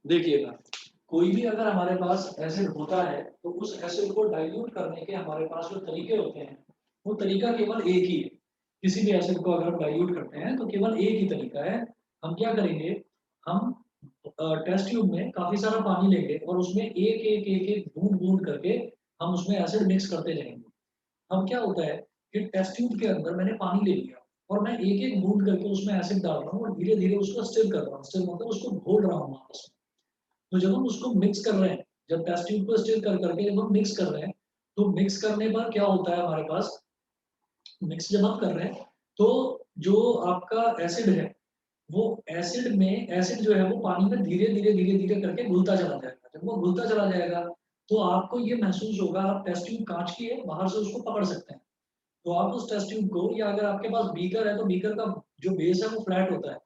देखिएगा, कोई भी अगर हमारे पास एसिड होता है तो उस एसिड को डाइल्यूट करने के हमारे पास जो तरीके होते हैं वो तरीका केवल एक ही है। किसी भी एसिड को अगर हम डाइल्यूट करते हैं तो केवल एक ही तरीका है। हम क्या करेंगे, हम टेस्ट ट्यूब में काफी सारा पानी लेंगे और उसमें एक एक बूंद बूंद करके हम उसमें एसिड मिक्स करते जाएंगे। अब क्या होता है कि टेस्ट ट्यूब के अंदर मैंने पानी ले लिया और मैं एक एक बूंद करके उसमें एसिड डाल रहा हूँ और धीरे धीरे उसको स्टिर कर रहा हूँ, स्टिर मतलब उसको घोल रहा हूँ आपस में। तो जब हम उसको मिक्स कर रहे हैं, जब टेस्ट ट्यूब को स्टिर कर करके जब हम मिक्स कर रहे हैं, तो मिक्स करने पर क्या होता है हमारे पास, मिक्स जब हम कर रहे हैं तो जो आपका एसिड है वो एसिड में, एसिड जो है वो पानी में धीरे धीरे करके घुलता चला जाएगा। जब वो घुलता चला जाएगा तो आपको ये महसूस होगा, आप टेस्ट ट्यूब कांच की है, बाहर से उसको पकड़ सकते हैं। तो आप उस टेस्ट ट्यूब को, या अगर आपके पास बीकर है तो बीकर का जो बेस है वो फ्लैट होता है,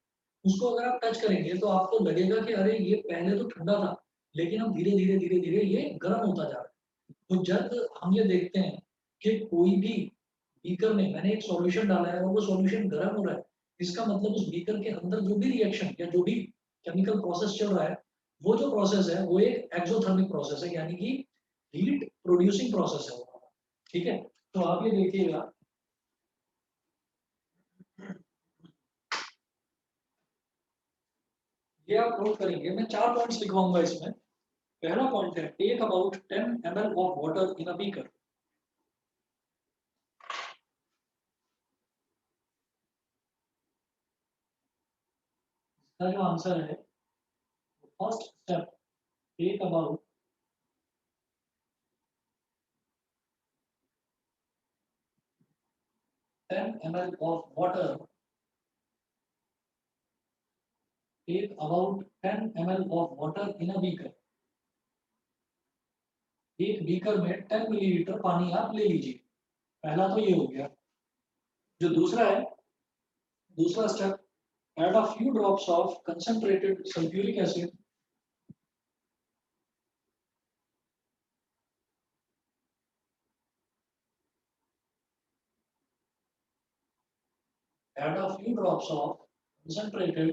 उसको अगर आप टच करेंगे तो आपको लगेगा कि अरे ये पहले तो ठंडा था, लेकिन अब धीरे धीरे ये गर्म होता जा रहा है। तो जब हम ये देखते हैं कि कोई भी बीकर में मैंने एक सॉल्यूशन डाला है और वो सॉल्यूशन गर्म हो रहा है, इसका मतलब उस बीकर के अंदर जो भी रिएक्शन या जो भी केमिकल प्रोसेस चल रहा है, वो जो प्रोसेस है वो एक एक्सोथर्मिक प्रोसेस है, यानी कि हीट प्रोड्यूसिंग प्रोसेस है वो। ठीक है, तो आप ये देखिएगा, ये आप नोट करेंगे, मैं 4 पॉइंट्स लिखवाऊंगा इसमें। पहला पॉइंट है, take about 10 ml of water in a beaker. इसका जो आंसर है, first step, take about 10 ml of water, take about 10 ml of water in a beaker. एक बीकर में 10 मिलीलीटर पानी आप ले लीजिए। पहला तो ये हो गया। जो दूसरा है, दूसरा step, add a few drops of concentrated sulphuric acid, add a few drops of concentrated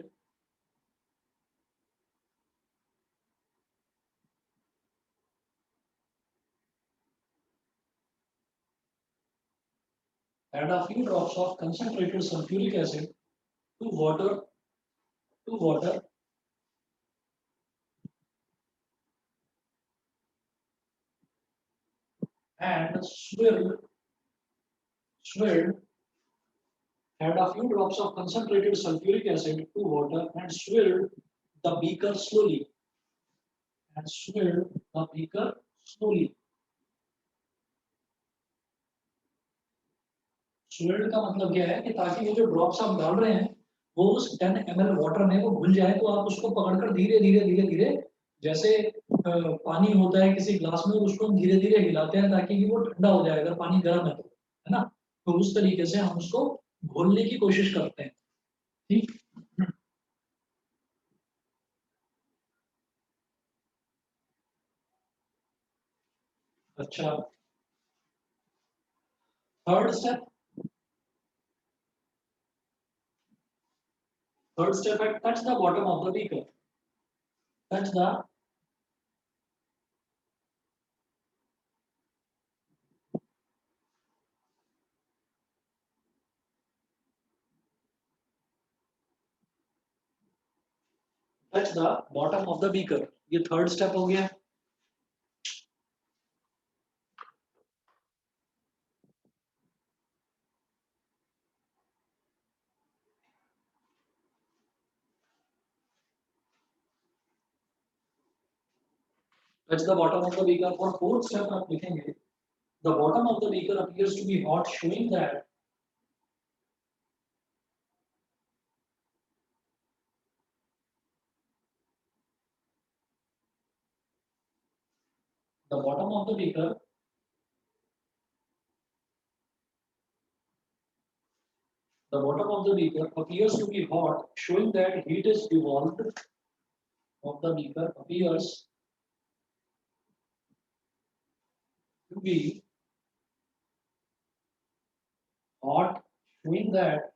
add a few drops of concentrated sulfuric acid to water, to water and swirled, add a few drops of concentrated sulfuric acid to water and swirled the beaker slowly, and swirled the beaker slowly. swirled का मतलब क्या है कि ताकि वो जो drops आप डाल रहे हैं वो उस 10 ml वाटर में वो घुल जाए, तो आप उसको पकड़कर धीरे धीरे जैसे पानी होता है किसी ग्लास में, उसको हम धीरे धीरे हिलाते हैं ताकि कि वो ठंडा हो जाए अगर पानी गर्म है ना। तो उस तरीके से हम उसको घोलने की कोशिश करते हैं। ठीक। अच्छा, थर्ड स्टेप, थर्ड स्टेप है touch the bottom of the beaker, touch the, touch the bottom of the beaker, ये थर्ड स्टेप हो गया। Touch the bottom of the beaker, और फोर्थ स्टेप आप लिखेंगे, the bottom of the beaker appears to be hot showing that, the bottom of the beaker, the bottom of the beaker appears to be hot, showing that heat is evolved of the beaker appears to be hot, showing that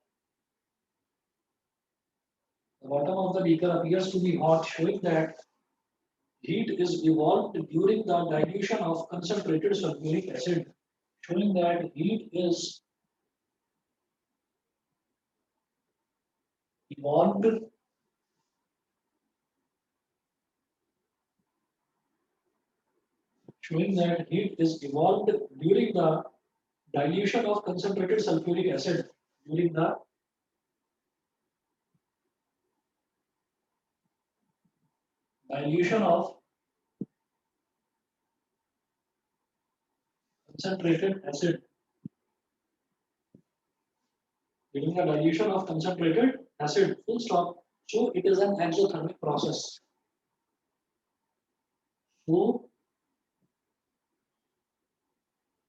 the bottom of the beaker appears to be hot, showing that heat is evolved during the dilution of concentrated sulfuric acid, showing that heat is evolved during the dilution of concentrated sulfuric acid during the dilution of concentrated acid during the dilution of concentrated acid, full stop. So it is an exothermic process. So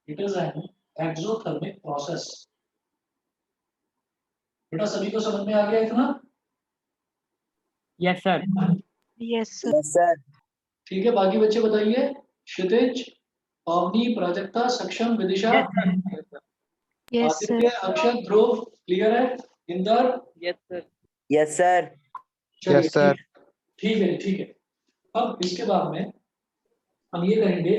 it is an exothermic process. बेटा सभी को समझ में आ गया इतना? Yes, sir. Yes, sir. Yes, sir. ठीक है, बाकी बच्चे बताइए। क्षितिज, पावनी, प्राजक्ता, सक्षम, विदिशा, Yes, sir. आदित्य, अक्षत, ध्रुव, क्लियर है? Inder, Yes, sir. Yes, sir. चलिए, Yes, sir. ठीक है, ठीक है। अब इसके बाद में हम ये करेंगे,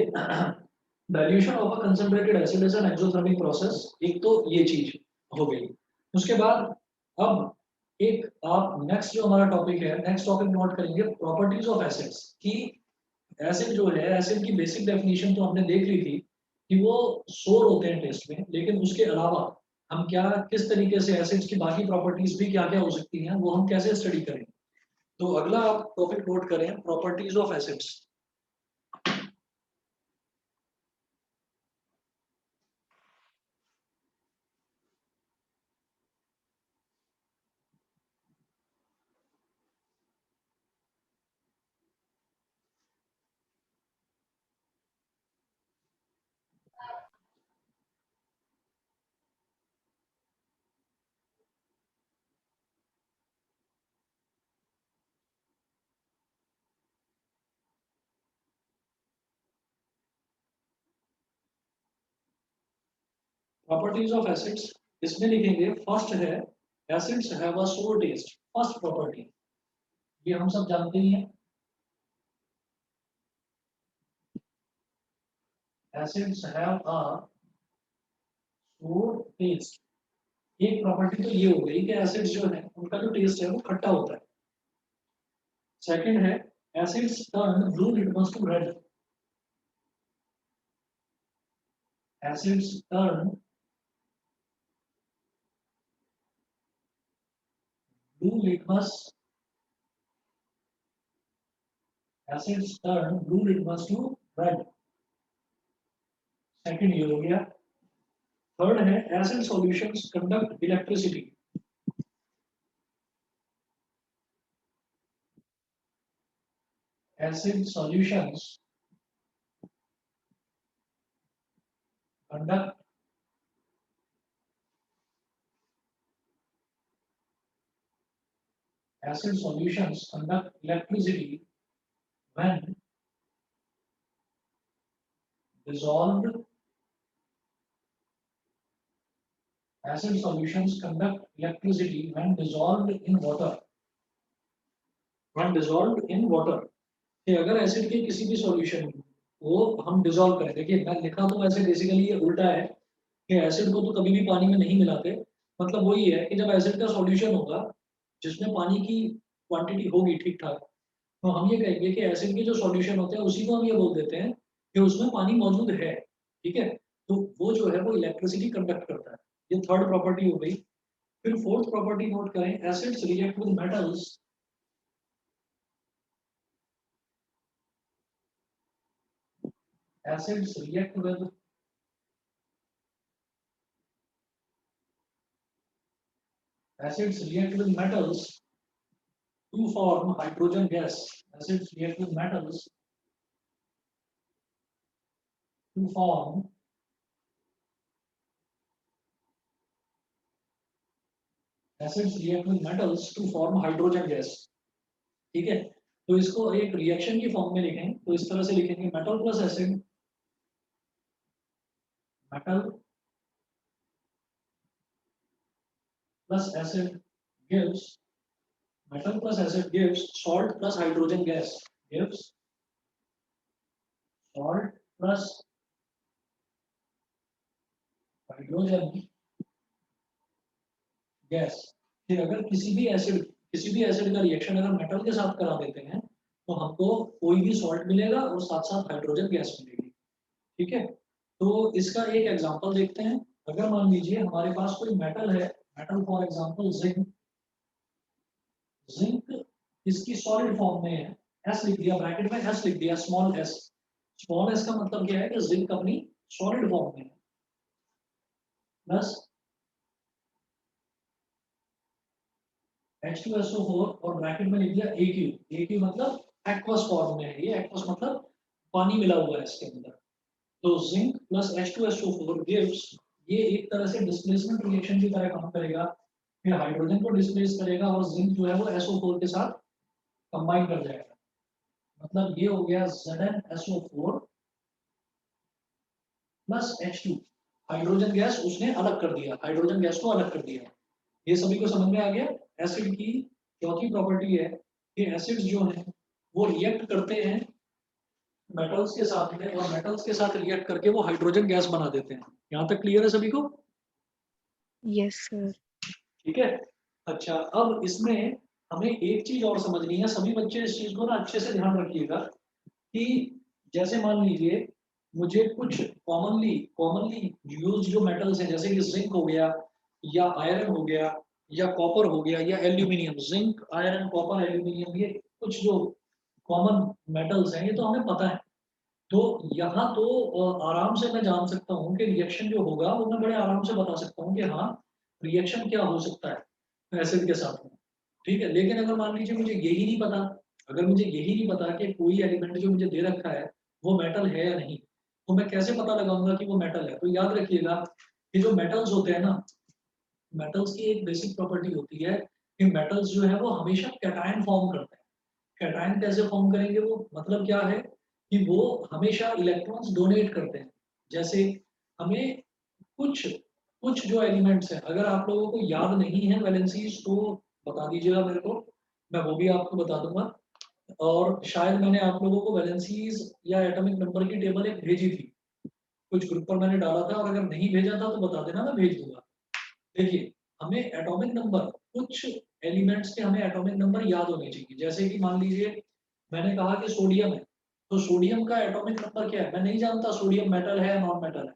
dilution of a concentrated acid is an exothermic process. एक तो ये चीज हो गई। उसके बाद अब एक आप नेक्स्ट जो हमारा टॉपिक है, नेक्स्ट टॉपिक नोट करेंगे, प्रॉपर्टीज ऑफ एसिड्स की। एसिड जो है, एसिड की बेसिक डेफिनेशन तो हमने देख ली थी कि वो सोर होते हैं टेस्ट में, लेकिन उसके अलावा हम क्या, किस तरीके से एसिड्स की बाकी प्रॉपर्टीज भी क्या क्या हो सकती हैं, वो हम कैसे स्टडी करेंगे। तो अगला आप टॉपिक नोट करें, properties of acids. Properties of acids इसमें लिखेंगे, फर्स्ट है एसिड्स हैव अ सोर टेस्ट। फर्स्ट प्रॉपर्टी ये हम सब जानते ही हैं, एसिड्स हैव अ सोर टेस्ट। एक प्रॉपर्टी तो ये हो गई कि एसिड्स जो है उनका जो टेस्ट है वो खट्टा होता है। सेकंड है acids turn blue litmus to red. Acids turn blue litmus acids turn blue litmus to red। Second ये हो गया। थर्ड है acid solutions conduct electricity. Acid solutions conduct acid solutions conduct electricity when dissolved। Acid solutions conduct electricity when dissolved in water। When dissolved in water, कि अगर acid के किसी भी solution को हम डिसॉल्व करें, देखिए मैं लिखा तो वैसे बेसिकली ये उल्टा है कि एसिड को तो कभी भी पानी में नहीं मिलाते। मतलब वही है कि जब एसिड का सॉल्यूशन होगा जिसमें पानी की क्वांटिटी होगी ठीक ठाक, तो हम ये कहेंगे कि एसिड के जो सॉल्यूशन होते हैं उसी को हम ये बोल देते हैं कि उसमें पानी मौजूद है। ठीक है, तो वो जो है वो इलेक्ट्रिसिटी कंडक्ट करता है। ये थर्ड प्रॉपर्टी हो गई। फिर फोर्थ प्रॉपर्टी नोट करें, acids react with metals. Acids react with metals to form hydrogen gas। Acids react with metals to form hydrogen gas. ठीक है, तो इसको एक रिएक्शन की फॉर्म में लिखें तो इस तरह से लिखेंगे, metal plus acid, metal plus acid gives, metal plus acid gives salt plus hydrogen gas gives salt plus hydrogen gas. फिर अगर किसी भी एसिड का रिएक्शन अगर मेटल के साथ करा देते हैं तो हमको कोई भी सॉल्ट मिलेगा और साथ साथ हाइड्रोजन गैस मिलेगी। ठीक है, तो इसका एक एग्जांपल देखते हैं। अगर मान लीजिए हमारे पास कोई मेटल है, metal for example zinc. Zinc इसकी सॉलिड फॉर्म में है, एस लिख दिया, ब्रैकेट में एस लिख दिया, स्मॉल एस। स्मॉल एस का मतलब क्या है कि जिंक अपनी सॉलिड फॉर्म में है, प्लस H2SO4 और ब्रैकेट में लिख दिया AQ। AQ मतलब एक्वस फॉर्म में है, ये एक्वस मतलब पानी मिला हुआ है इसके अंदर। तो जिंक प्लस H2SO4 गिव्स, ये एक तरह से डिस्प्लेसमेंट रिएक्शन की तरह काम करेगा। फिर हाइड्रोजन को डिस्प्लेस करेगा और जिंक जो है वो SO4 के साथ कंबाइन कर जाएगा। मतलब ये हो गया ZnSO4 plus H2। Hydrogen gas उसने अलग कर दिया, हाइड्रोजन गैस को अलग कर दिया। ये सभी को समझ में आ गया। एसिड की चौथी प्रॉपर्टी है कि एसिड्स जो हैं वो रिएक्ट करते हैं मेटल्स के साथ में, और मेटल्स के साथ रिएक्ट करके वो हाइड्रोजन गैस बना देते हैं। यहाँ तक क्लियर है सभी को? Yes, sir. ठीक है। अच्छा, अब इसमें हमें एक चीज और समझनी है, सभी बच्चे इस चीज को ना अच्छे से ध्यान रखिएगा कि जैसे मान लीजिए मुझे कुछ कॉमनली कॉमनली यूज जो मेटल्स हैं, जैसे कि जिंक हो गया या आयरन हो गया या कॉपर हो गया या aluminium. Zinc, iron, copper, aluminium, ये कुछ जो कॉमन मेटल्स हैं ये तो हमें पता है। तो यहाँ तो आराम से मैं जान सकता हूँ कि रिएक्शन जो होगा वो मैं बड़े आराम से बता सकता हूँ कि हाँ रिएक्शन क्या हो सकता है एसिड के साथ में। ठीक है, लेकिन अगर मान लीजिए मुझे यही नहीं पता, अगर मुझे यही नहीं पता कि कोई एलिमेंट जो मुझे दे रखा है वो मेटल है या नहीं, तो मैं कैसे पता लगाऊंगा कि वो मेटल है? तो याद रखिएगा कि जो मेटल्स होते हैं ना, मेटल्स की एक बेसिक प्रॉपर्टी होती है कि मेटल्स जो है वो हमेशा कैटायन फॉर्म करते हैं। कैटायन कैसे फॉर्म करेंगे? वो मतलब क्या है कि वो हमेशा इलेक्ट्रॉन्स डोनेट करते हैं। जैसे हमें कुछ कुछ जो एलिमेंट्स हैं, अगर आप लोगों को याद नहीं है वैलेंसीज तो बता दीजिएगा मेरे को, मैं वो भी आपको बता दूंगा। और शायद मैंने आप लोगों को वैलेंसीज या एटॉमिक नंबर की टेबल एक भेजी थी, कुछ ग्रुप पर मैंने डाला था, और अगर नहीं भेजा था तो बता देना, मैं भेज दूंगा। देखिए, हमें एटॉमिक नंबर, कुछ एलिमेंट्स के हमें एटॉमिक नंबर याद होने चाहिए। जैसे कि मान लीजिए मैंने कहा कि सोडियम है, तो सोडियम का एटॉमिक नंबर क्या है? मैं नहीं जानता सोडियम मेटल है या नॉन मेटल है,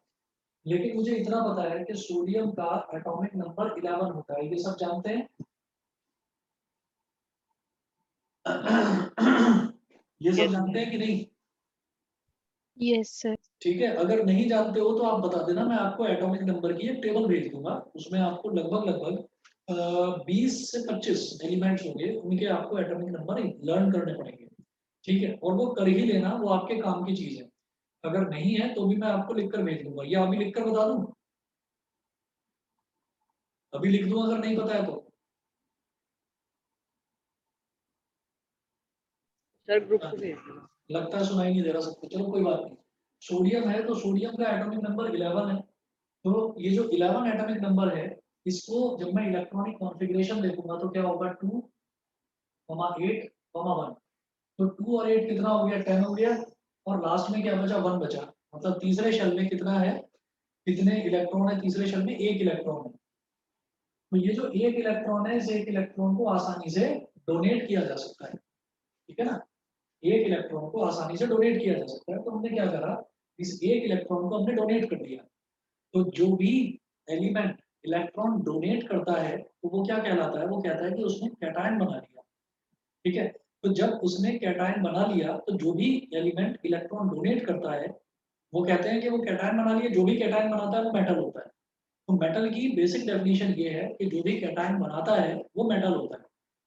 लेकिन मुझे इतना पता है कि सोडियम का एटॉमिक नंबर 11 होता है। ये सब जानते हैं? ये सब Yes, जानते हैं कि नहीं? yes, sir. ठीक है, अगर नहीं जानते हो तो आप बता देना, मैं आपको एटॉमिक नंबर की एक टेबल भेज दूंगा। उसमें आपको लगभग लगभग 20 से 25 एलिमेंट्स होंगे, उनके आपको एटॉमिक नंबर लर्न करने पड़ेंगे। ठीक है, और वो कर ही लेना, वो आपके काम की चीज है। अगर नहीं है तो भी मैं आपको लिखकर भेज दूंगा, या अभी लिखकर बता दूं? अभी लिख दूं अगर नहीं पता है तो? सर ग्रुप को भेज देना। लगता है सुनाई नहीं दे रहा सबको, चलो कोई बात नहीं। सोडियम है तो सोडियम का एटॉमिक नंबर 11 है। तो ये जो 11 एटॉमिक नंबर है, इसको जब मैं इलेक्ट्रॉनिक कॉन्फ़िगरेशन देखूंगा तो क्या होगा? 2, 8, 1। तो 2 और 8 कितना हो गया? 10 हो गया। और लास्ट में क्या बचा? 1 बचा। मतलब तीसरे शेल में कितना है, कितने इलेक्ट्रॉन है तीसरे शेल में? 1 इलेक्ट्रॉन है। तो ये जो 1 इलेक्ट्रॉन है, इस 1 इलेक्ट्रॉन को आसानी से डोनेट किया जा सकता है। ठीक है ना, 1 इलेक्ट्रॉन को आसानी से डोनेट किया जा सकता है। तो हमने क्या करा, इस 1 इलेक्ट्रॉन को हमने डोनेट कर दिया। तो जो भी एलिमेंट इलेक्ट्रॉन डोनेट करता है तो वो क्या कहलाता है? वो कहता है कि उसने कैटायन बना लिया। ठीक है, तो जब उसने कैटायन बना लिया तो जो भी एलिमेंट इलेक्ट्रॉन डोनेट करता है वो कहते हैं कि वो कैटायन बना लिया। जो भी कैटायन बनाता है वो मेटल होता है। तो मेटल की बेसिक डेफिनेशन ये है कि जो भी कैटायन बनाता है वो मेटल होता है।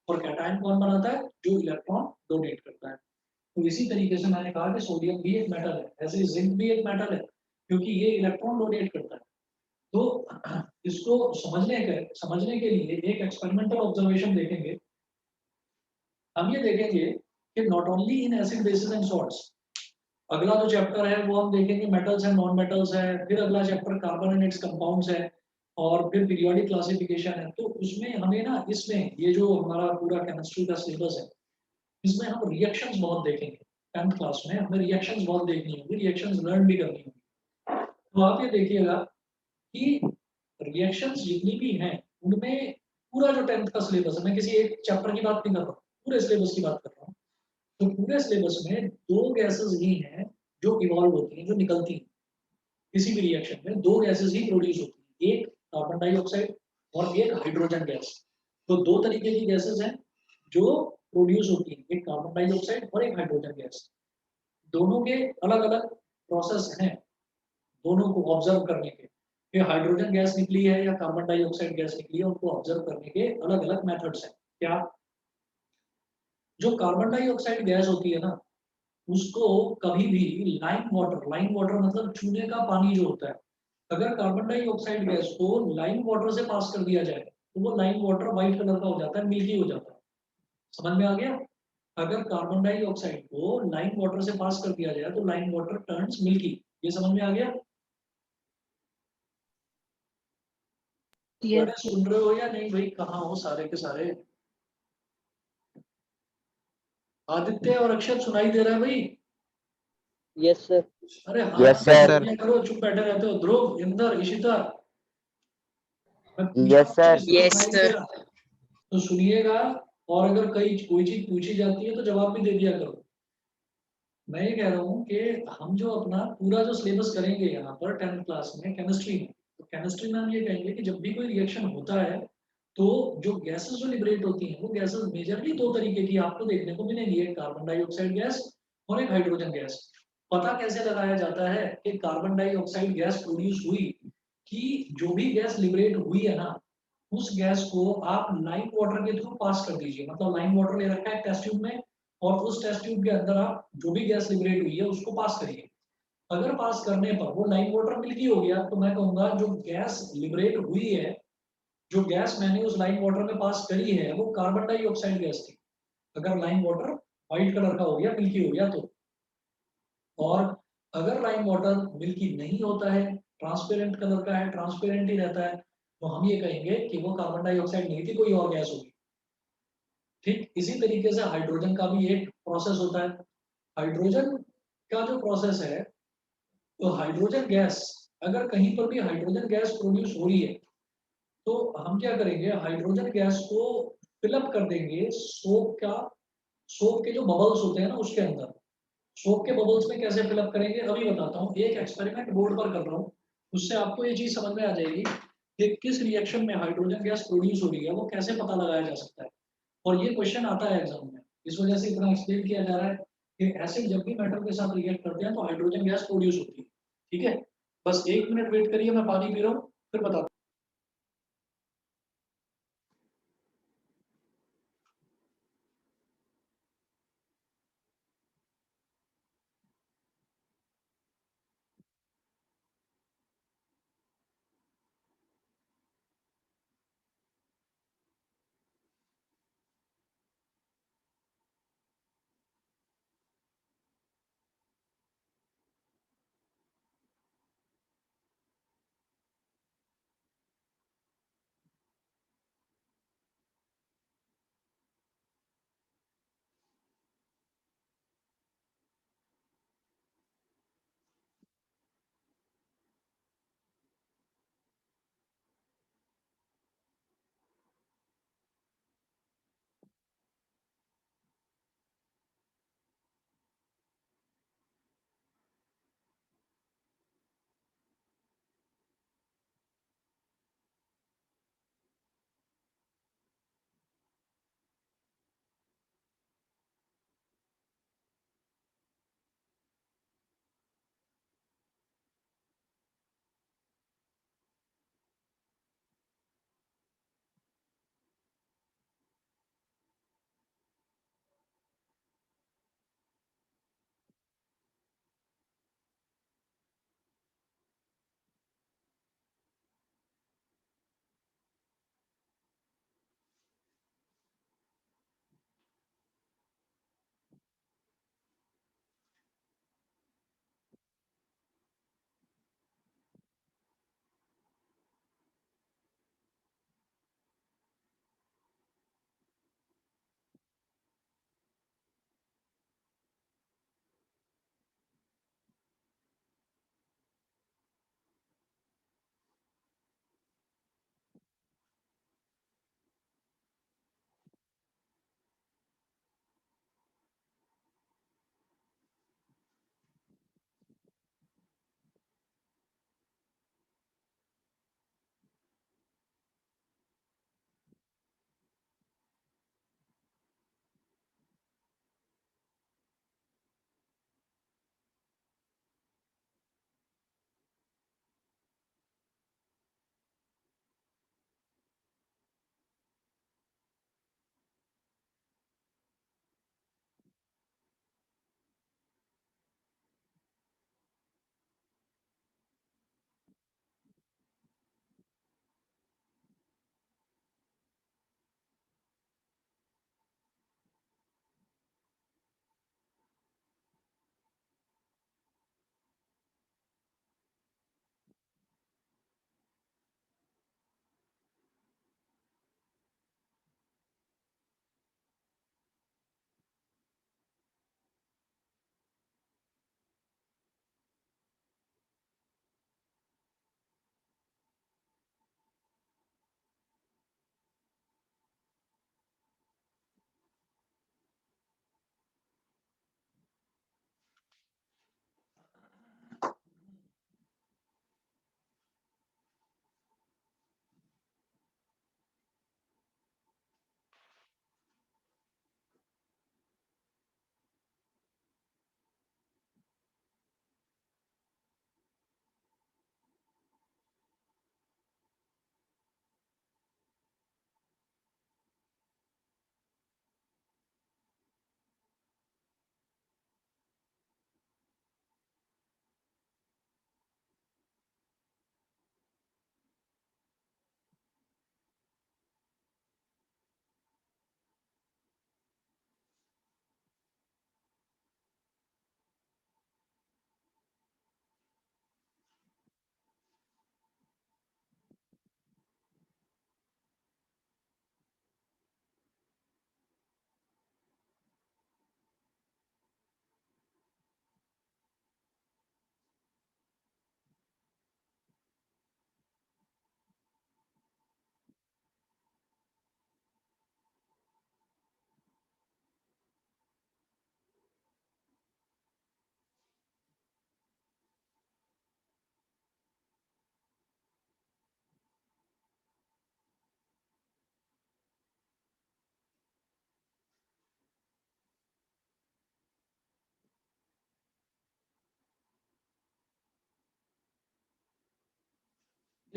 और कैटायन कौन बनाता है? जो इलेक्ट्रॉन डोनेट करता है। तो इसी तरीके से मैंने कहा कि सोडियम भी एक मेटल है, ऐसे जिंक भी एक मेटल है, क्योंकि ये इलेक्ट्रॉन डोनेट करता है। तो इसको समझने के लिए एक एक्सपेरिमेंटल ऑब्जर्वेशन देखेंगे। हम ये देखेंगे कि not only in acid basis and salts, अगला जो चैप्टर है वो हम देखेंगे मेटल्स एंड नॉन मेटल्स है, फिर अगला chapter carbon and it's compounds है, और फिर पीरियोडिक क्लासिफिकेशन है। तो उसमें हमें ना, इसमें ये जो हमारा पूरा केमिस्ट्री का सिलेबस है, इसमें हम रिएक्शंस बहुत देखेंगे। 10th क्लास में हमें रिएक्शंस बहुत देखनी होगी, रिएक्शंस लर्न भी करनी होगी। तो आप ये देखिएगा कि रिएक्शंस जितनी भी हैं उनमें पूरा जो 10th का सिलेबस है, मैं किसी एक चैप्टर की बात नहीं कर रहा हूँ, पूरे सिलेबस की बात कर रहा हूँ। तो पूरे सिलेबस में 2 गैसेस ही हैं जो इवॉल्व होती हैं, जो निकलती हैं। किसी भी रिएक्शन में 2 गैसेस ही प्रोड्यूस होती हैं, एक कार्बन डाइऑक्साइड और एक हाइड्रोजन गैस। तो 2 तरीके की गैसेस हैं जो प्रोड्यूस होती हैं, एक कार्बन डाइऑक्साइड और एक हाइड्रोजन गैस। दोनों के अलग-अलग प्रोसेस हैं, दोनों को ऑब्जर्व करने के। कि हाइड्रोजन गैस निकली है या कार्बन डाइऑक्साइड गैस निकली है, उनको ऑब्जर्व करने के अलग-अलग मेथड्स हैं। क्या? जो कार्बन डाइऑक्साइड गैस होती है ना, उसको कभी भी लाइम वाटर मतलब चूने का पानी जो होता है, अगर कार्बन डाइऑक्साइड गैस को लाइम वाटर से पास कर दिया जाए, तो वो लाइम वाटर व्हाइट कलर का हो जाता है, मिल्की हो जाता है। समझ में आ गया? अगर कार्बन डाइऑक्साइड को लाइम वाटर से पास कर दिया जाए, तो लाइम वाटर टर्न्स मिल्की। ये समझ में आ गया? Yes, अरे सुन रहे हो या नहीं भाई? कहाँ हो सारे के सारे? आदित्य और अक्षत सुनाई दे रहा है भाई? Yes sir. अरे यस हाथ पे सर। बोल दिया करो, चुप बैठे रहते हो। ध्रुव, इंदर, इशिता, मैं पूछ रहा यस हूँ सर। किसी को यस सुनाई दे सर। रहा? तो सुनिएगा, और अगर कोई चीज पूछी जाती है तो जवाब भी दे दिया करो। मैं ये कह रहा हूँ कि हम जो अपना पूरा जो सिलेबस करेंगे यहाँ पर 10th क्लास में केमिस्ट्री में, तो केमिस्ट्री में हम ये कहेंगे कि जब भी कोई रिएक्शन होता है, तो जो गैसेस जो लिबरेट होती हैं, वो गैसेस मेजरली 2 तरीके की आपको देखने को मिलेंगी, एक कार्बन डाइऑक्साइड गैस और एक हाइड्रोजन गैस। पता कैसे लगाया जाता है कि कार्बन डाइऑक्साइड गैस प्रोड्यूस हुई? कि जो भी गैस लिबरेट हुई है ना, उस गैस को आप लाइम वाटर के थ्रू पास कर दीजिए। मतलब लाइम वाटर ले रखा है टेस्ट ट्यूब में, और उस टेस्ट ट्यूब के अंदर आप जो भी गैस लिबरेट हुई है उसको पास करिए। अगर पास करने पर वो लाइम वाटर मिल्की हो गया, तो मैं कहूंगा जो गैस लिबरेट हुई है, जो गैस मैंने उस लाइम वाटर में पास करी है, वो कार्बन डाइऑक्साइड गैस थी। अगर लाइम वाटर व्हाइट कलर का हो गया, मिल्की हो गया तो। और अगर लाइम वाटर मिल्की नहीं होता है, ट्रांसपेरेंट कलर का है, ट्रांसपेरेंट ही रहता है, तो हम ये कहेंगे कि वो कार्बन डाइऑक्साइड नहीं थी, कोई और गैस होगी। ठीक इसी तरीके से हाइड्रोजन का भी एक प्रोसेस होता है। हाइड्रोजन का जो प्रोसेस है, तो हाइड्रोजन गैस, अगर कहीं पर भी हाइड्रोजन गैस प्रोड्यूस हो रही है, तो हम क्या करेंगे, हाइड्रोजन गैस को फिलअप कर देंगे सोप के जो बबल्स होते हैं ना उसके अंदर। सोप के बबल्स में कैसे फिलअप करेंगे अभी बताता हूँ, एक एक्सपेरिमेंट बोर्ड पर कर रहा हूँ, उससे आपको ये चीज समझ में आ जाएगी कि किस रिएक्शन में हाइड्रोजन गैस प्रोड्यूस हो रही है, वो कैसे पता लगाया जा सकता है। और ये क्वेश्चन आता है एग्जाम में, इस वजह से इतना एक्सप्लेन किया जा रहा है कि एसिड जब भी मेटल के साथ रिएक्ट करते हैं तो हाइड्रोजन गैस प्रोड्यूस होती है। ठीक है, बस 1 मिनट वेट करिए, मैं पानी पी रहा हूँ, फिर बताता हूँ।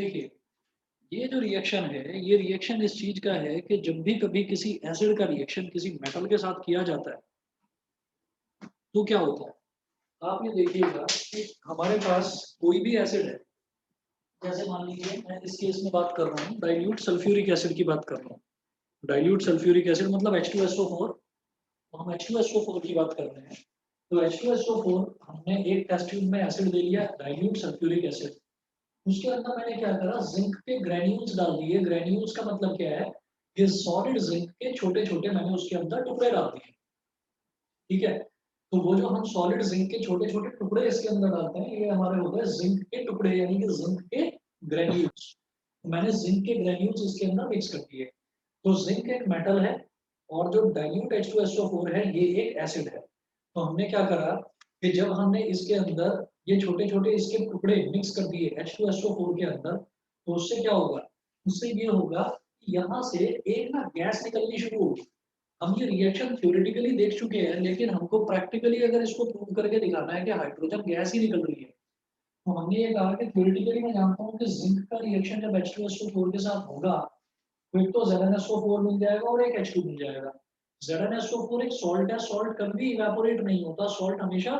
देखिए, ये जो रिएक्शन है, ये रिएक्शन इस चीज़ का है कि जब भी कभी किसी एसिड का रिएक्शन किसी मेटल के साथ किया जाता है, तो क्या होता है? आप ये देखिएगा कि हमारे पास कोई भी एसिड है, जैसे मान लीजिए मैं इस केस में बात कर रहा हूँ, डाइल्यूट सल्फ्यूरिक एसिड की बात कर रहा हूँ। डाइल्यूट सल्फ्यूरिक एसिड मतलब H2SO4, तो हम H2SO4 की बात कर रहे हैं। तो H2SO4 हमने एक टेस्ट ट्यूब में एसिड दे लिया, डाइल्यूट सल्फ्यूरिक एसिड। उसके अंदर मैंने क्या करा, जिंक के ग्रेन्यूल्स डाल दिए। ग्रेन्यूल्स का मतलब क्या है कि सॉलिड जिंक के छोटे-छोटे मैंने उसके अंदर टुकड़े डाल दिए। ठीक है? तो वो जो हम सॉलिड जिंक के छोटे-छोटे टुकड़े इसके अंदर डालते हैं, ये हमारे होते हैं जिंक के टुकड़े यानी कि जिंक के ग्रेन्यूल्स। तो मैंने जिंक के ग्रेन्यूल्स इसके अंदर मिक्स कर दिए। तो जिंक एक मेटल है और जो डाइल्यूट H2SO4 है ये एक एसिड है। तो हमने क्या करा कि जब हमने इसके अंदर ये छोटे-छोटे इसके टुकड़े मिक्स कर दिए H2SO4 के अंदर, तो उससे क्या होगा? उससे ये होगा कि यहाँ से एक ना गैस निकलनी शुरू होगी। हम ये रिएक्शन थ्योरेटिकली देख चुके हैं, लेकिन हमको प्रैक्टिकली अगर इसको प्रूव करके दिखाना है कि हाइड्रोजन गैस ही निकल रही है, तो हमने ये कहा कि थ्योरेटिकली मैं जानता हूँ कि जिंक का रिएक्शन जब H2SO4 के साथ होगा, तो एक तो ZnSO4 मिल जाएगा और एक H2 मिल जाएगा। ZnSO4 एक सॉल्ट है, सॉल्ट कभी इवेपोरेट नहीं होता, सॉल्ट हमेशा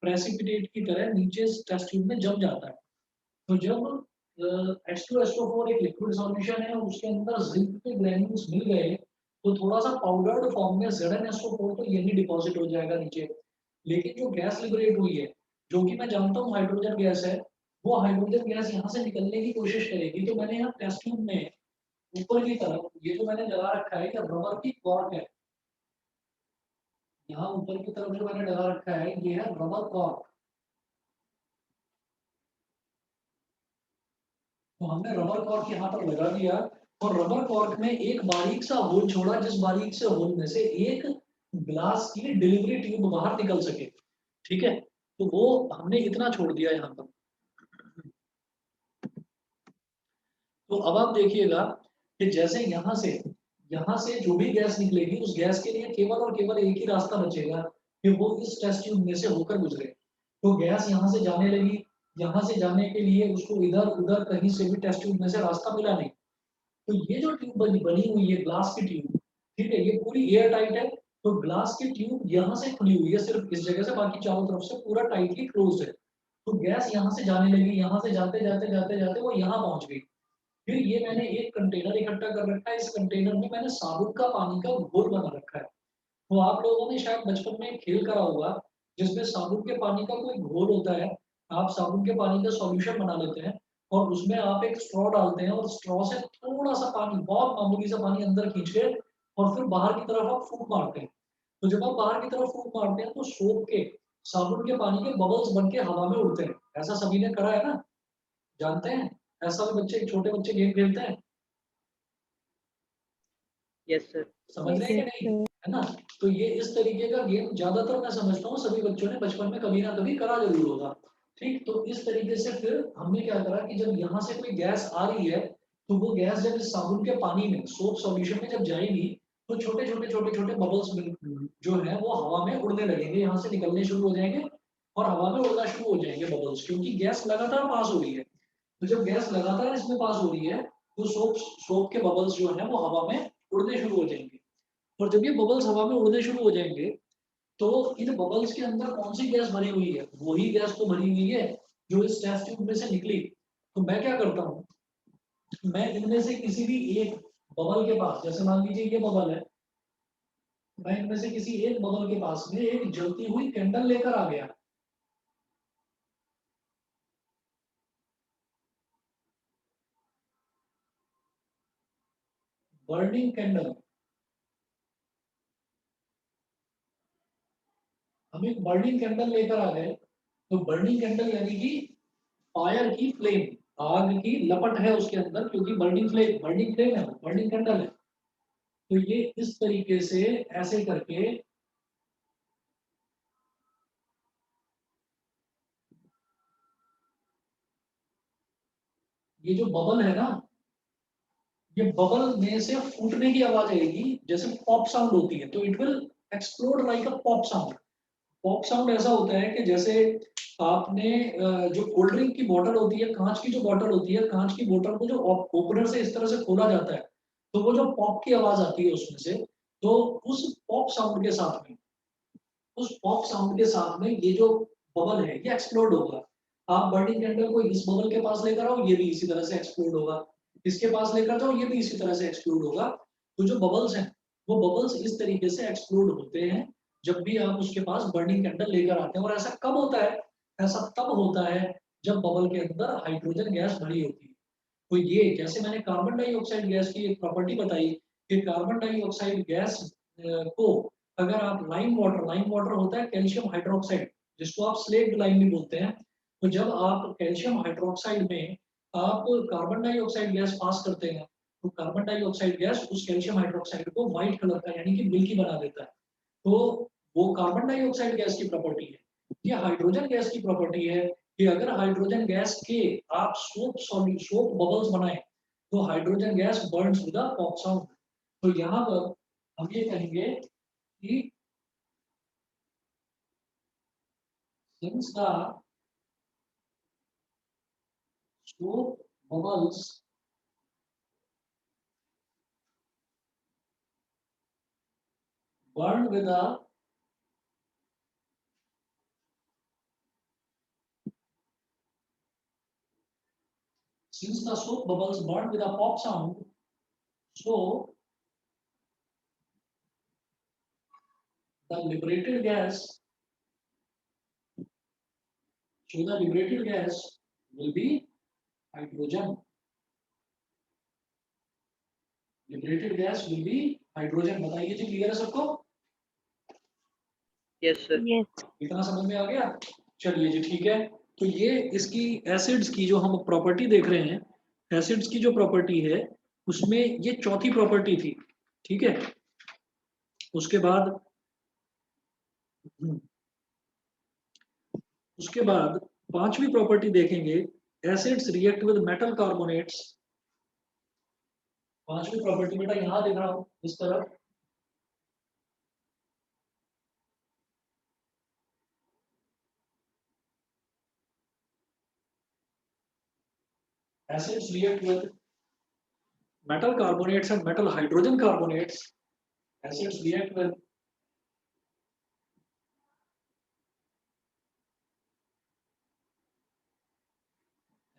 प्रेसिपिटेट की तरह नीचे टेस्ट ट्यूब में जम जाता है। तो जब H2SO4 एक लिक्विड सॉल्यूशन है और उसके अंदर जिंक के ग्रैन्यूल्स मिल गए, तो थोड़ा-सा पाउडर्ड फॉर्म में ZnSO4 तो यही डिपॉजिट हो जाएगा नीचे। लेकिन जो गैस लिबरेट हुई है, जो कि मैं जानता हूँ हाइड्रोजन गैस है, वो हाइड्रोजन गैस यहाँ से निकलने की कोशिश करेगी। तो मैंने यहाँ टेस्ट ट्यूब में ऊपर की तरफ ये जो मैंने लगा रखा है कि रबर की कॉर्क है। यहाँ ऊपर की तरफ जो मैंने लगा रखा है, ये है रबर कॉर्क। तो हमने रबर कॉर्क यहाँ पर लगा दिया और रबर कॉर्क में एक बारीक सा होल छोड़ा, जिस बारीक से होल में से एक ग्लास की डिलीवरी ट्यूब बाहर निकल सके। ठीक है? तो वो हमने इतना छोड़ दिया यहाँ पर। तो अब आप देखिएगा कि जैसे यहाँ से जो भी गैस निकलेगी, उस गैस के लिए केवल और केवल एक ही रास्ता बचेगा कि वो इस टेस्ट ट्यूब में से होकर गुजरे। तो गैस यहाँ से जाने लगी, यहाँ से जाने के लिए उसको इधर-उधर कहीं से भी टेस्ट ट्यूब में से रास्ता मिला नहीं। तो ये जो ट्यूब बनी हुई है ग्लास की ट्यूब, ठीक है, ये पूरी एयर टाइट है। तो ग्लास की ट्यूब यहाँ से खुली हुई है सिर्फ इस जगह से, बाकी चारों तरफ से पूरा टाइटली क्लोज्ड है। तो गैस यहाँ से जाने लगी, यहाँ से जाते-जाते वो यहाँ पहुँच गई। फिर ये मैंने एक कंटेनर इकट्ठा कर रखा है, इस कंटेनर में मैंने साबुन का पानी का घोल बना रखा है। तो आप लोगों ने शायद बचपन में एक खेल करा होगा, जिसमें साबुन के पानी का कोई घोल होता है। आप साबुन के पानी का सॉल्यूशन बना लेते हैं और उसमें आप एक स्ट्रॉ डालते हैं और स्ट्रॉ से थोड़ा-सा पानी, बहुत मामूली सा पानी अंदर खींच के और फिर बाहर की तरफ आप फूँक मारते हैं। तो जब आप बाहर की तरफ फूँक मारते हैं, तो सोप के, साबुन के पानी के बबल्स बन के हवा में उड़ते हैं। ऐसा सभी ने करा है ना? जानते हैं? ऐसा भी बच्चे, छोटे बच्चे गेम खेलते हैं। Yes sir. समझ रहे हैं कि Yes, नहीं? sir. है ना? तो ये इस तरीके का गेम ज़्यादातर मैं समझता हूँ सभी बच्चों ने बचपन में कभी ना कभी करा ज़रूर होगा। ठीक? तो इस तरीके से फिर हमने क्या करा कि जब यहाँ से कोई गैस आ रही है, तो वो गैस जब इस साबुन के पानी में, सोप सॉल्यूशन में जब जाएगी, तो छोटे-छोटे बबल्स जो हैं वो हवा में उड़ने लगेंगे, यहाँ से निकलने शुरू हो जाएँगे और हवा में उड़ना शुरू हो जाएँगे बबल्स, क्योंकि गैस लगातार पास हो रही है। तो जब गैस लगातार इसमें पास हो रही है, तो सोप सोप के बबल्स जो हैं वो हवा में उड़ने शुरू हो जाएँगे। और जब ये बबल्स हवा में उड़ने शुरू हो जाएँगे, तो इन बबल्स के अंदर कौन-सी गैस भरी हुई है? वही गैस तो भरी हुई है, जो इस टेस्ट ट्यूब में से निकली। तो मैं क्या करता हूँ, मैं इनमें से किसी भी एक बबल के पास, जैसे मान लीजिए ये बबल है, मैं इनमें से किसी एक बबल के पास में एक जलती हुई कैंडल लेकर आ गया। Burning candle. हम एक बर्निंग कैंडल लेकर आ गए, तो बर्निंग कैंडल यानी कि फायर की फ्लेम, आग की लपट है उसके अंदर, क्योंकि बर्निंग फ्लेम है, बर्निंग कैंडल है। तो ये इस तरीके से ऐसे करके ये जो बबल है ना, ये बबल में से फूटने की आवाज आएगी, जैसे पॉप साउंड होती है, तो it will explode like a pop sound. Pop sound ऐसा होता है कि जैसे आपने जो कोल्ड ड्रिंक की बोतल होती है, कांच की जो बोतल होती है, कांच की बोतल को जो ओपनर से इस तरह से खोला जाता है, तो वो जो पॉप की आवाज आती है उसमें से, तो उस पॉप साउंड के साथ में, उस पॉप साउंड के साथ में ये जो बबल है ये एक्सप्लोड होगा। आप बर्निंग कैंडल को इस बबल के पास लेकर आओ, ये भी इसी तरह से एक्सप्लोड होगा। इसके पास लेकर जाओ, ये भी इसी तरह से एक्सप्लोड होगा। तो जो बबल्स हैं, वो बबल्स इस तरीके से एक्सप्लोड होते हैं जब भी आप उसके पास बर्निंग कैंडल लेकर आते हैं। और ऐसा कब होता है? ऐसा तब होता है जब बबल के अंदर हाइड्रोजन गैस भरी होती है। तो ये जैसे मैंने कार्बन डाइऑक्साइड गैस की एक प्रॉपर्टी बताई कि कार्बन डाइऑक्साइड गैस को अगर आप लाइम वाटर होता है कैल्शियम हाइड्रोक्साइड, जिसको आप स्लेट लाइम भी बोलते हैं। तो जब आप कैल्शियम हाइड्रोक्साइड में आप कार्बन डाइऑक्साइड गैस पास करते हैं, तो कार्बन डाइऑक्साइड गैस उस कैल्शियम हाइड्रोक्साइड को व्हाइट कलर का यानी कि मिल्की बना देता है। तो वो कार्बन डाइऑक्साइड गैस की प्रॉपर्टी है। ये हाइड्रोजन गैस की प्रॉपर्टी है कि अगर हाइड्रोजन गैस के आप सोप बबल्स बनाए, तो hydrogen gas Burns with a pop sound. तो यहाँ पर हम ये कहेंगे कि since the soap bubbles burned with a since the soap bubbles burned with a pop sound, so the liberated gas, so the liberated gas will be hydrogen. Liberated gas will be hydrogen. बताइए जी, clear है सबको? yes sir, Yes. इतना समझ में आ गया? चलिए जी, ठीक है। तो ये इसकी एसिड्स की जो हम प्रॉपर्टी देख रहे हैं, एसिड्स की जो प्रॉपर्टी है उसमें ये चौथी प्रॉपर्टी थी, ठीक है। उसके बाद उसके बाद पांचवी प्रॉपर्टी देखेंगे, acids react with metal carbonates. पांचवी प्रॉपर्टी बेटा यहाँ देख रहा हूँ इस तरफ, acids react with metal carbonates and metal hydrogen carbonates.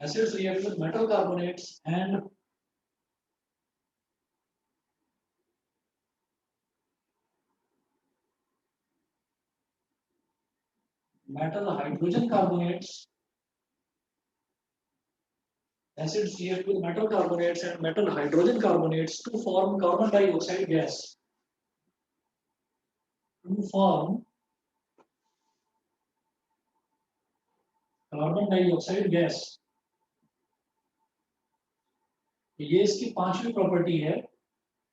Acids react with metal carbonates and metal hydrogen carbonates. Acids react with metal carbonates and metal hydrogen carbonates to form carbon dioxide gas. To form carbon dioxide gas. ये इसकी पांचवी property है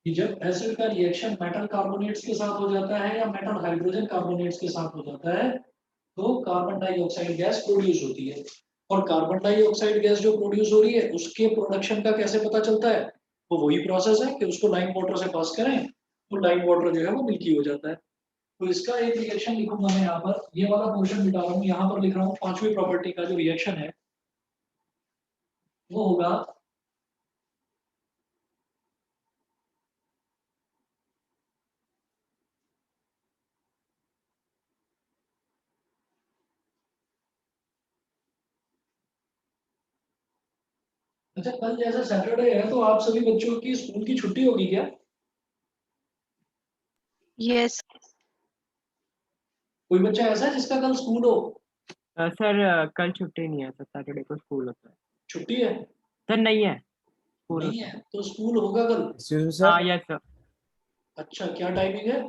कि जब acid का reaction metal carbonates के साथ हो जाता है या मेटल हाइड्रोजन कार्बोनेट्स के साथ हो जाता है, तो कार्बन डाइऑक्साइड गैस प्रोड्यूस होती है। और कार्बन डाइऑक्साइड गैस जो प्रोड्यूस हो रही है उसके प्रोडक्शन का कैसे पता चलता है? वो वही प्रोसेस है कि उसको लाइम वाटर से पास करें, तो लाइम वाटर जो है वो मिल्की हो जाता है। तो इसका एक रिएक्शन लिखूंगा मैं यहाँ पर, ये वाला पोर्शन मिटा रहा हूँ, यहाँ पर लिख रहा हूँ पांचवी प्रॉपर्टी का जो रिएक्शन है वो होगा अच्छा, कल जैसा सैटरडे है तो आप सभी बच्चों की स्कूल की छुट्टी होगी क्या? Yes. कोई बच्चा ऐसा है जिसका कल स्कूल हो? सर कल छुट्टी नहीं है सर, सैटरडे को स्कूल होता है। छुट्टी है? सर नहीं है, स्कूल नहीं होता है तो स्कूल होगा कल? है। हाँ यस सर। अच्छा, क्या टाइमिंग है?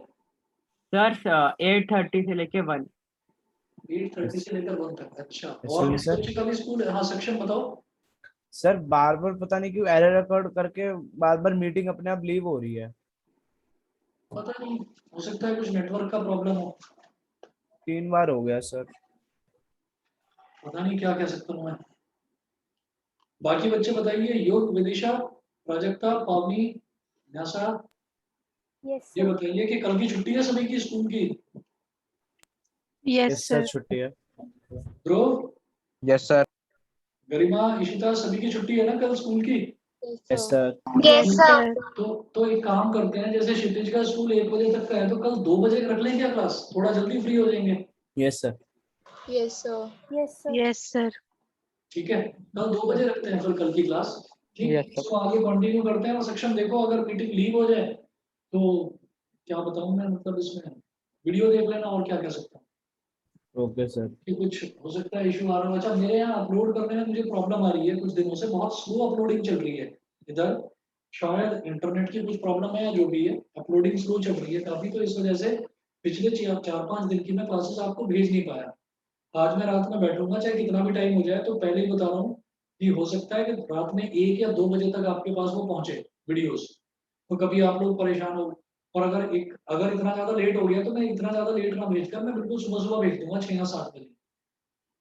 सर 8:30 से लेके 1। 8:30 से लेकर 1 तक। अच्छा, और सुन किस सर, बच्चे का भी स्कूल है? हाँ, सेक्शन बताओ। सर बार बार पता नहीं क्यों एरर रिकॉर्ड करके बार बार मीटिंग अपने आप लीव हो रही है। पता नहीं, हो सकता है कुछ नेटवर्क का प्रॉब्लम हो। 3 बार हो गया सर। पता नहीं क्या कह सकता हूँ मैं। बाकी बच्चे बताइए, योग, विदिशा, प्राजक्ता, पावनी, न्यासा, यस ये सर। बताइए कि कल की छुट्टी है सभी की स्कूल की? Yes, yes sir sir. छुट्टी है। Bro, yes sir. Garima, Ishita, सभी की छुट्टी है ना कल स्कूल की? Yes sir. Yes, sir. तो एक काम करते हैं, जैसे क्षितिज का स्कूल 1 बजे तक का है, तो कल 2 बजे रख लें क्या क्लास? थोड़ा जल्दी फ्री हो जाएंगे। Yes sir. Yes, sir. Yes, sir. Yes, sir. ठीक है, कल 2 बजे रखते हैं फिर कल की क्लास। ठीक, Yes, sir. इसको आगे कंटिन्यू करते हैं। और सेक्शन देखो, अगर मीटिंग लीव हो जाए तो क्या बताऊं मैं, मतलब इसमें वीडियो देख लेना, और क्या कह सकता हूँ ओके सर। कि कुछ हो सकता है इशू आ रहा हो। अच्छा, मेरे यहाँ अपलोड करने में मुझे प्रॉब्लम आ रही है कुछ दिनों से, बहुत स्लो अपलोडिंग चल रही है इधर। शायद इंटरनेट की कुछ प्रॉब्लम है या जो भी है, अपलोडिंग स्लो चल रही है काफी। तो इस वजह से पिछले 4-5 दिन की मैं क्लासेस आपको भेज नहीं पाया। आज मैं रात में बैठूंगा, चाहे कितना भी टाइम हो जाए, तो पहले ही बता रहा हूँ कि हो सकता है कि रात में 1 या 2 बजे तक आपके पास वो पहुंचे वीडियोस। तो कभी आप लोग परेशान हो, और अगर इतना ज्यादा लेट हो गया तो मैं इतना ज्यादा लेट ना भेजकर मैं बिल्कुल सुबह सुबह भेज दूंगा 6 या 7 बजे।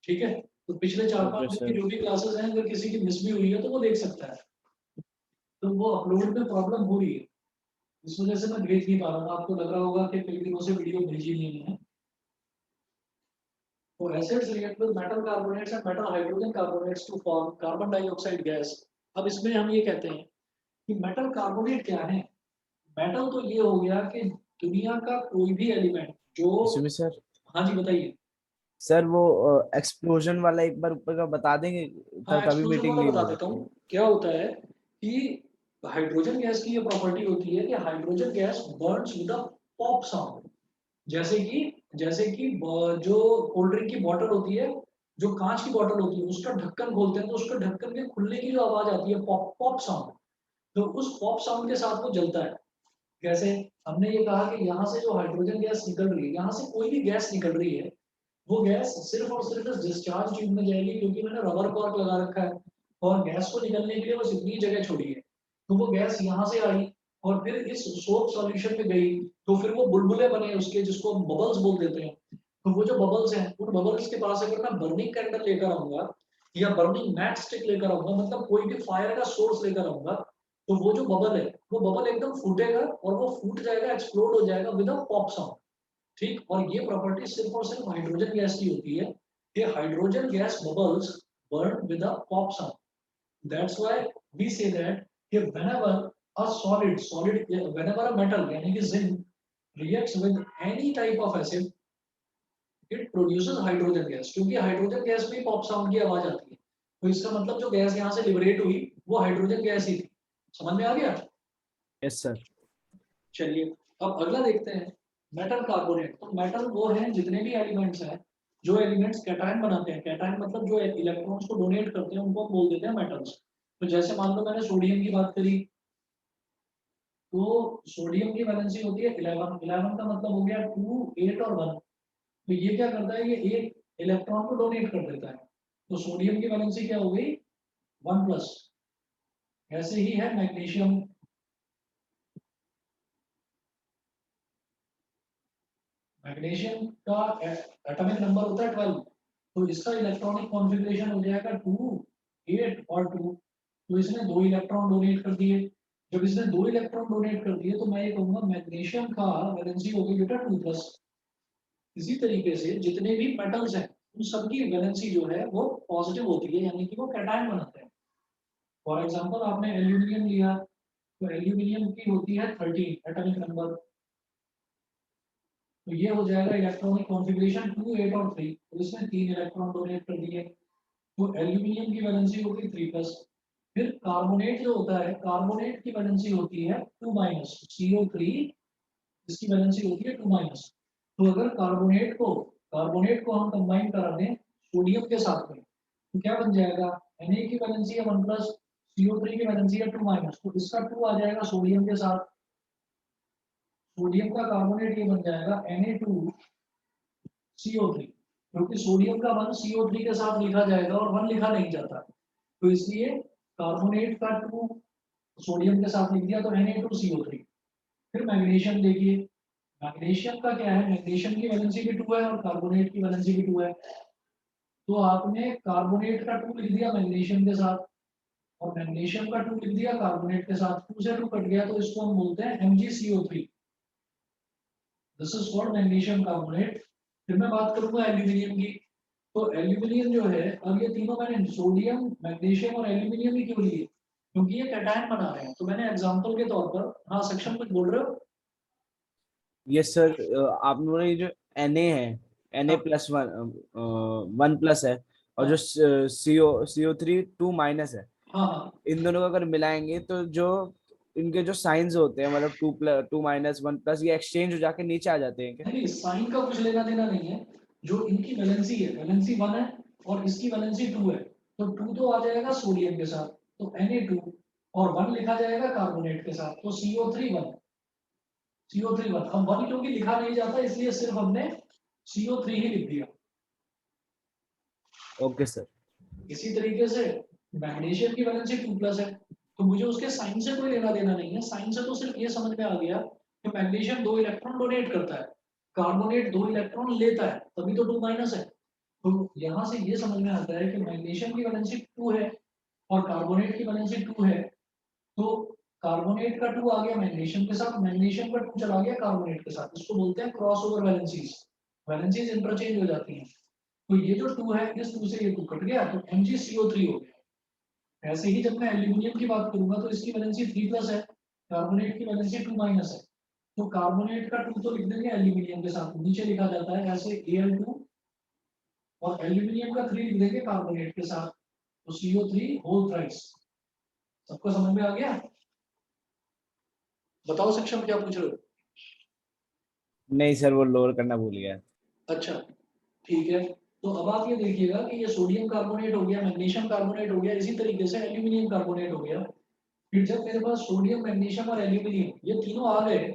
ठीक है, तो पिछले 4-5 ओके दिन सर। की जो भी क्लासेस हैं, अगर किसी की मिस भी हुई है तो वो देख सकता है। तो वो अपलोड में प्रॉब्लम हो रही है, इस वजह से मैं भेज नहीं पा रहा हूँ। आपको लग रहा होगा कि कई दिनों से वीडियो भेजी नहीं है। For acids react with metal carbonates and metal hydrogen carbonates to form carbon dioxide gas। अब इसमें हम ये कहते हैं कि मेटल कार्बोनेट क्या है। मेटल तो ये हो गया कि दुनिया का कोई भी एलिमेंट जो, इसमें सर, हाँ जी बताइए। सर वो एक्सप्लोजन वाला एक बार ऊपर का बता देंगे, हाँ, कल कभी एक्सप्लोजन मीटिंग वाला लीव बता हो देता जाती है। हूँ। क्या होता है कि हाइड्रोजन गैस की ये प्रॉपर्टी होती है कि hydrogen gas Burns with a pop sound. जैसे कि जो कोल्ड ड्रिंक की बॉटल होती है, जो कांच की बॉटल होती है, उसका ढक्कन खोलते हैं तो उसका ढक्कन के खुलने की जो आवाज आती है, पॉप पॉप साउंड, तो उस पॉप साउंड के साथ वो जलता है। कैसे? हमने ये कहा कि यहाँ से जो हाइड्रोजन गैस निकल रही है, यहाँ से कोई भी गैस निकल रही है, वो गैस सिर्फ और सिर्फ इस डिस्चार्ज ट्यूब में जाएगी, क्योंकि मैंने रबर कॉर्क लगा रखा है, और गैस को निकलने के लिए बस इतनी जगह छोड़ी है। तो वो गैस यहाँ से आई और फिर इस सोप सॉल्यूशन में गई, तो फिर वो बुलबुले बने उसके, जिसको हम बबल्स बोल देते हैं। तो वो जो बबल्स हैं, उन बबल्स के पास अगर मैं बर्निंग कैंडल लेकर आऊंगा या बर्निंग मैच स्टिक लेकर आऊंगा, मतलब कोई भी फायर का सोर्स लेकर आऊंगा, तो वो जो बबल है, वो बबल एकदम फूटेगा और वो फूट जाएगा, एक्सप्लोड हो जाएगा विद अ पॉप साउंड। ठीक, और ये प्रॉपर्टी सिर्फ और सिर्फ हाइड्रोजन गैस की होती है कि hydrogen gas bubbles burn with a pop sound. That's why we say that कि whenever a solid whenever a metal यानी कि zinc reacts with any type of acid, it produces hydrogen gas, क्योंकि hydrogen gas में pop sound की आवाज आती है। तो इसका मतलब जो गैस यहाँ से लिबरेट हुई वो हाइड्रोजन गैस ही थी। समझ में आ गया? Yes sir. चलिए, अब अगला देखते हैं, मेटल कार्बोनेट। तो मेटल वो हैं जितने भी एलिमेंट्स हैं, जो एलिमेंट्स कैटायन बनाते हैं। कैटायन मतलब जो इलेक्ट्रॉन्स को डोनेट करते हैं, उनको हम बोल देते हैं मेटल्स। तो जैसे मान लो मैंने सोडियम की बात करी, तो सोडियम की वैलेंसी होती है 11। 11 का मतलब हो गया 2, 8 और 1। तो ये क्या करता है, ये एक इलेक्ट्रॉन को डोनेट कर देता है। तो सोडियम की वैलेंसी क्या हो गई? 1+। ऐसे ही है मैग्नीशियम। मैग्नीशियम का एटॉमिक नंबर होता है 12। तो इसका इलेक्ट्रॉनिक कॉन्फ़िगरेशन हो जाएगा 2, 8 और 2। तो इसने 2 इलेक्ट्रॉन डोनेट कर दिए। जब इसने 2 इलेक्ट्रॉन डोनेट कर दिए, तो मैं ये कहूंगा मैग्नीशियम का वैलेंसी हो गई बेटा 2+। इसी तरीके से जितने भी मेटल्स हैं, उन सबकी वैलेंसी जो है वो पॉजिटिव होती है, यानी कि वो कैटायन बनाते हैं। फॉर एग्जांपल आपने एल्यूमिनियम लिया, तो एल्यूमिनियम की होती है 13 एटॉमिक नंबर। तो ये हो जाएगा इलेक्ट्रॉनिक कॉन्फ़िगरेशन 2, 8 और 3। तो इसने 3 इलेक्ट्रॉन डोनेट कर दिए, तो एल्यूमिनियम की वैलेंसी होगी 3+। फिर कार्बोनेट जो होता है, कार्बोनेट की वैलेंसी होती है 2-, CO3, इसकी वैलेंसी होती है 2-। तो अगर कार्बोनेट को हम कंबाइन करा दें सोडियम के साथ में, तो क्या बन जाएगा? Na की वैलेंसी है 1+, CO3 की वैलेंसी है 2-। तो इसका 2 आ जाएगा सोडियम के साथ। सोडियम का कार्बोनेट ये बन जाएगा Na2CO3, क्योंकि सोडियम का 1 CO3 के साथ लिखा जाएगा और 1 लिखा नहीं जाता। तो इसलिए कार्बोनेट का 2 सोडियम के साथ लिख दिया, तो Na2CO3। फिर मैग्नीशियम देखिए, मैग्नीशियम का क्या है, मैग्नीशियम की वैलेंसी भी 2 है और कार्बोनेट की वैलेंसी भी 2 है। तो आपने कार्बोनेट का 2 लिख दिया मैग्नीशियम के साथ, और मैग्नीशियम का 2 लिख दिया कार्बोनेट के साथ। 2 से 2 कट गया, तो इसको हम बोलते हैं MgCO3। This is called magnesium carbonate. फिर मैं बात करूंगा एल्यूमिनियम की। तो एल्यूमिनियम जो है, अब ये तीनों मैंने सोडियम, मैग्नीशियम और एल्यूमिनियम ही क्यों लिए, क्योंकि ये कैटायन बना रहे हैं। तो मैंने एग्जांपल के तौर पर, हाँ सक्षम कुछ बोल रहे हो? यस सर, आप लोगों ने जो Na है, Na हाँ प्लस वन प्लस है, और जो CO3 2 माइनस है, हाँ हाँ, इन दोनों को अगर मिलाएंगे तो जो इनके जो साइंस होते हैं, मतलब 2 माइनस 1 प्लस, ये एक्सचेंज हो जाके नीचे आ जाते हैं क्या? नहीं साइन का कुछ लेना देना नहीं है। जो इनकी वैलेंसी है, वैलेंसी 1 है और इसकी वैलेंसी 2 है, तो 2 तो आ जाएगा सोडियम के साथ, तो Na2, और 1 लिखा जाएगा कार्बोनेट के साथ, तो CO3 1, CO3 1। हम 1 क्योंकि लिखा नहीं जाता, इसलिए सिर्फ हमने CO3 ही लिख दिया। Okay sir. इसी तरीके से मैग्नीशियम की वैलेंसी 2 प्लस है, तो मुझे उसके साइन से कोई लेना देना नहीं है। साइन से तो सिर्फ ये समझ में आ गया कि मैग्नीशियम 2 इलेक्ट्रॉन डोनेट करता है, कार्बोनेट 2 इलेक्ट्रॉन लेता है, तभी तो 2 माइनस है। तो यहाँ से ये समझ में आता है कि मैग्नीशियम की वैलेंसी 2 है और कार्बोनेट की वैलेंसी 2 है, तो कार्बोनेट का 2 आ गया मैग्नीशियम के साथ, मैग्नीशियम का 2 चला गया कार्बोनेट के साथ। इसको बोलते हैं cross over valencies, valencies interchange हो जाती हैं। तो ये जो 2 है, इस 2 से ये 2 कट गया, तो MgCO3 हो गया। ऐसे ही जब मैं एल्यूमिनियम की बात करूंगा तो इसकी वैलेंसी 3 प्लस है, कार्बोनेट की वैलेंसी 2 माइनस है, तो कार्बोनेट का 2 तो लिख देंगे एल्यूमिनियम के साथ, नीचे लिखा जाता है ऐसे Al2, और एल्यूमिनियम का 3 लिख देंगे कार्बोनेट के साथ, तो CO3 होल थ्राइस। सबको समझ में आ गया? बताओ सक्षम क्या पूछ रहे हो? नहीं सर, वो लोअर करना भूल गया। अच्छा ठीक है, तो अब आप ये देखिएगा कि ये सोडियम कार्बोनेट हो गया, मैग्नीशियम कार्बोनेट हो गया, इसी तरीके से एल्यूमिनियम कार्बोनेट हो गया। फिर जब मेरे पास सोडियम, मैग्नीशियम और एल्यूमिनियम ये तीनों आ गए,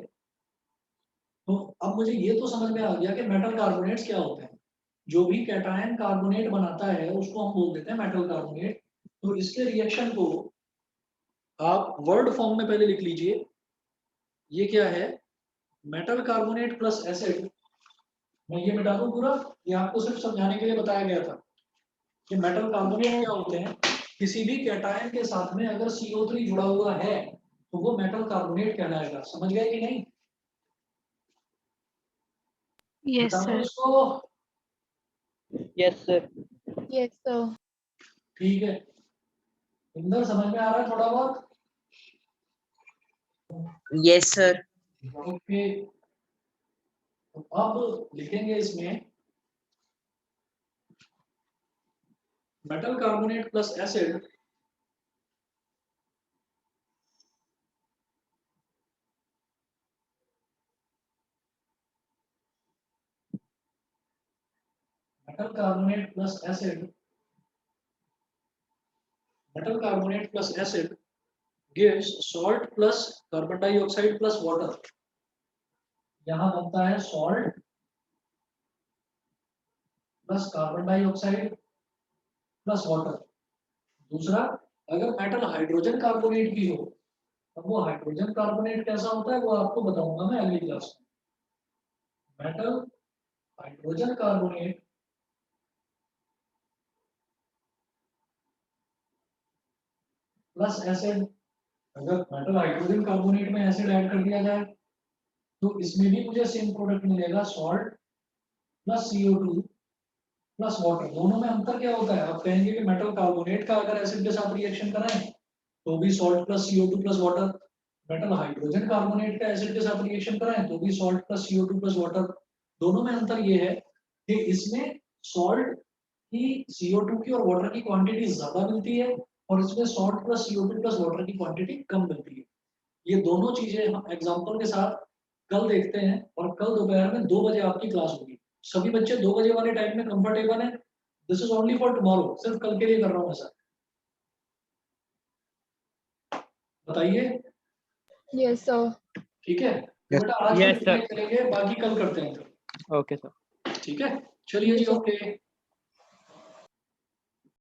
तो अब मुझे ये तो समझ में आ गया कि मेटल कार्बोनेट्स क्या होते हैं। जो भी कैटायन कार्बोनेट बनाता है उसको हम बोल देते हैं मेटल कार्बोनेट। तो इसके रिएक्शन को आप वर्ड फॉर्म में पहले लिख लीजिए। ये क्या है? Metal carbonate plus acid. मैं ये मिटा दूं पूरा, ये आपको सिर्फ समझाने के लिए बताया गया था कि मेटल कार्बोनेट क्या होते हैं। किसी भी कैटायन के साथ में अगर CO3 जुड़ा हुआ है तो वो मेटल कार्बोनेट कहलाएगा। समझ गए कि नहीं? Yes, मिटा दूं sir. इसको? Yes, sir. Yes, sir. ठीक है, इंदर समझ में आ रहा है थोड़ा बहुत? Yes, sir. ओके, तो अब लिखेंगे इसमें metal carbonate plus acid metal carbonate plus acid metal carbonate plus acid gives salt plus carbon dioxide plus water। यहाँ बनता है salt plus carbon dioxide plus water। दूसरा, अगर मेटल हाइड्रोजन कार्बोनेट भी हो, अब वो हाइड्रोजन कार्बोनेट कैसा होता है वो आपको बताऊंगा मैं अगली क्लास में। Metal hydrogen carbonate plus acid, अगर मेटल हाइड्रोजन कार्बोनेट में एसिड ऐड कर दिया जाए तो इसमें भी मुझे सेम प्रोडक्ट मिलेगा, salt plus CO2 plus water. दोनों में अंतर क्या होता है? आप कहेंगे कि मेटल कार्बोनेट का अगर एसिड के साथ रिएक्शन कराएं तो भी salt plus CO2 plus water, metal hydrogen carbonate का एसिड के साथ रिएक्शन कराएं तो भी salt plus CO2 plus water. दोनों में अंतर ये है कि इसमें सॉल्ट की, CO2 की और वाटर की क्वांटिटी ज्यादा मिलती है, और इसमें salt plus CO2 plus water की क्वांटिटी कम मिलती है। ये दोनों चीजें हम एग्जांपल के साथ कल देखते हैं, और कल दोपहर में 2 बजे आपकी क्लास होगी। सभी बच्चे 2 बजे वाले टाइम में कंफर्टेबल हैं? This is only for tomorrow, सिर्फ कल के लिए कर रहा हूँ मैं सर। बताइए। Yes, sir. ठीक है, तो बेटा आज Yes, के sir. लिए चलेंगे, बाकी कल करते हैं फिर। Okay, sir. ठीक है, चलिए जी, Yes, sir. ओके।